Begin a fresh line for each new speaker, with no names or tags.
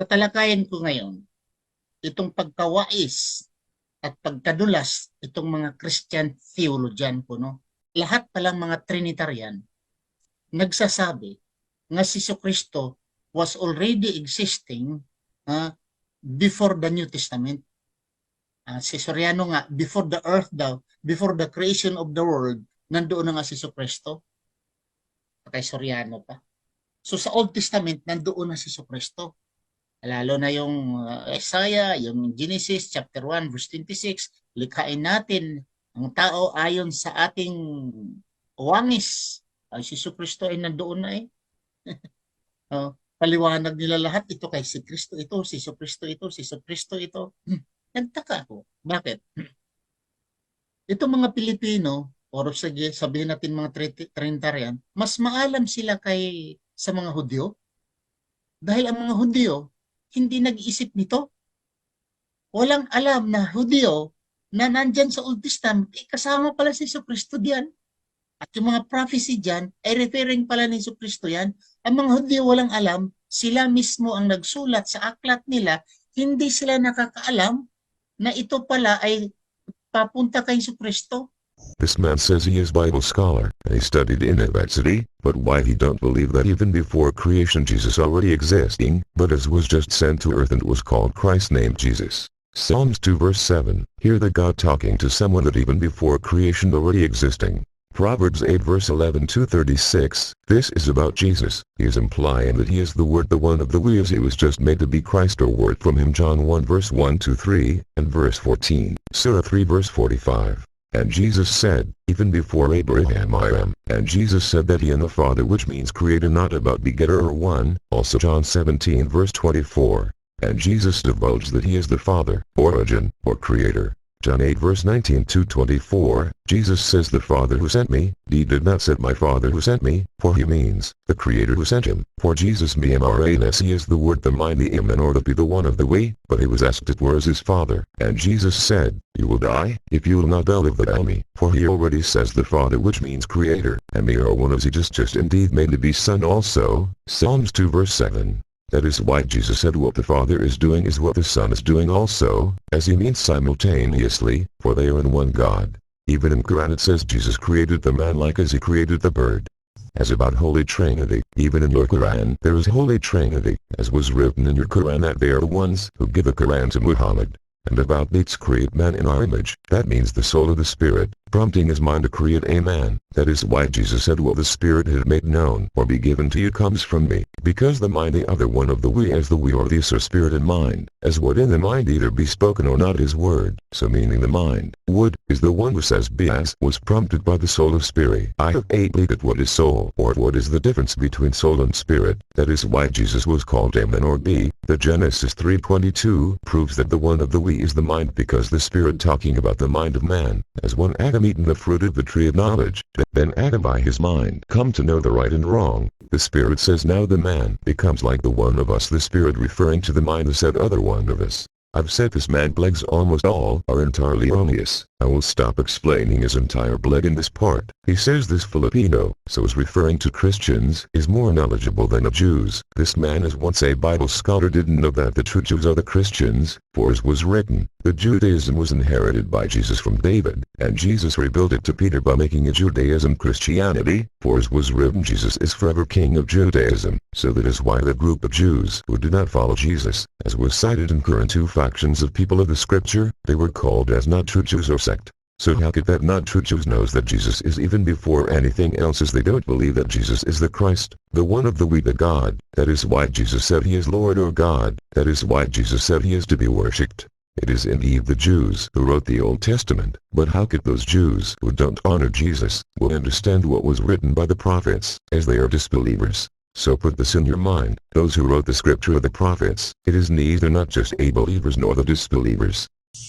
Tatalakayin ko ngayon itong pagkawais at pagkadulas itong mga Christian theologian ko, no? Lahat palang mga Trinitarian nagsasabi nga si Kristo was already existing before the New Testament. Si Soriano nga, before the earth daw, before the creation of the world, nandoon na nga si Kristo. Kay Soriano pa. So sa Old Testament, nandoon na si Kristo. Lalo na yung Isaiah, yung Genesis chapter 1 verse 26, likhain natin ang tao ayon sa ating wangis. Ay si Kristo ay nandoon na eh. Paliwanag nila lahat, ito kay si Kristo ito, si Kristo ito, si Kristo ito. Nagtaka ako. Bakit? Itong mga Pilipino, or sige, sabihin natin mga Trinitarian, mas maalam sila sa mga Hudyo. Dahil ang mga Hudyo, hindi nag-iisip nito. Walang alam na Hudyo na nandyan sa Old Testament, kasama pala si Kristo diyan. At yung mga prophecy diyan ay referring pala ni Kristo yan. Ang mga Hudyo walang alam, sila mismo ang nagsulat sa aklat nila, hindi sila nakakaalam na ito pala ay papunta kay Kristo.
This man says he is Bible scholar, and he studied in university, but why he don't believe that even before creation Jesus already existing, but as was just sent to earth and was called Christ named Jesus. Psalms 2 verse 7, hear the God talking to someone that even before creation already existing. Proverbs 8 verse 11 to 36, this is about Jesus. He is implying that he is the Word, the one of the we, as he was just made to be Christ or Word from him. John 1 verse 1 to 3, and verse 14, Surah 3 verse 45. And Jesus said, even before Abraham I am. And Jesus said that he and the Father, which means creator, not about begetter or one. Also John 17 verse 24. And Jesus divulged that he is the Father, origin, or creator. John 8 verse 19 to 24, Jesus says the Father who sent me, he did not send my Father who sent me, for he means, the Creator who sent him. For Jesus MRANS, he is the Word, the mind, the Amen, or the be, the one of the we, but he was asked it where is his Father, and Jesus said, you will die, if you will not believe that I me, for he already says the Father, which means Creator, and me are one, as he just indeed made to be Son also. Psalms 2 verse 7. That is why Jesus said what the Father is doing is what the Son is doing also, as he means simultaneously, for they are in one God. Even in Quran it says Jesus created the man like as he created the bird. As about Holy Trinity, even in your Quran there is Holy Trinity, as was written in your Quran that they are the ones who give the Quran to Muhammad. And about let's create man in our image, that means the soul of the Spirit, prompting his mind to create a man. That is why Jesus said what the Spirit had made known or be given to you comes from me, because the mind, the other one of the we, as the we or the spirit and mind, as what in the mind either be spoken or not is word, so meaning the mind, would, is the one who says be, as was prompted by the soul of spirit. I have looked at what is soul, or what is the difference between soul and spirit. That is why Jesus was called Amen or be. The Genesis 3:22 proves that the one of the we is the mind, because the Spirit talking about the mind of man, as when Adam eaten the fruit of the tree of knowledge, then Adam by his mind come to know the right and wrong. The Spirit says now the man becomes like the one of us, the Spirit referring to the mind, the said other one of us. I've said this man plagues almost all are entirely erroneous. I will stop explaining his entire plague in this part. He says this Filipino, so is referring to Christians, is more knowledgeable than the Jews. This man is once a Bible scholar, didn't know that the true Jews are the Christians, for as was written, the Judaism was inherited by Jesus from David, and Jesus rebuilt it to Peter by making it Judaism Christianity, for as was written Jesus is forever King of Judaism, so that is why the group of Jews who did not follow Jesus, as was cited in current two factions of people of the scripture, they were called as not true Jews or sect. So how could that not true Jews knows that Jesus is even before anything else, as they don't believe that Jesus is the Christ, the one of the we, the God. That is why Jesus said he is Lord or God. That is why Jesus said he is to be worshipped. It is indeed the Jews who wrote the Old Testament, but how could those Jews who don't honor Jesus will understand what was written by the prophets, as they are disbelievers? So put this in your mind, those who wrote the scripture of the prophets, it is neither not just a believers nor the disbelievers,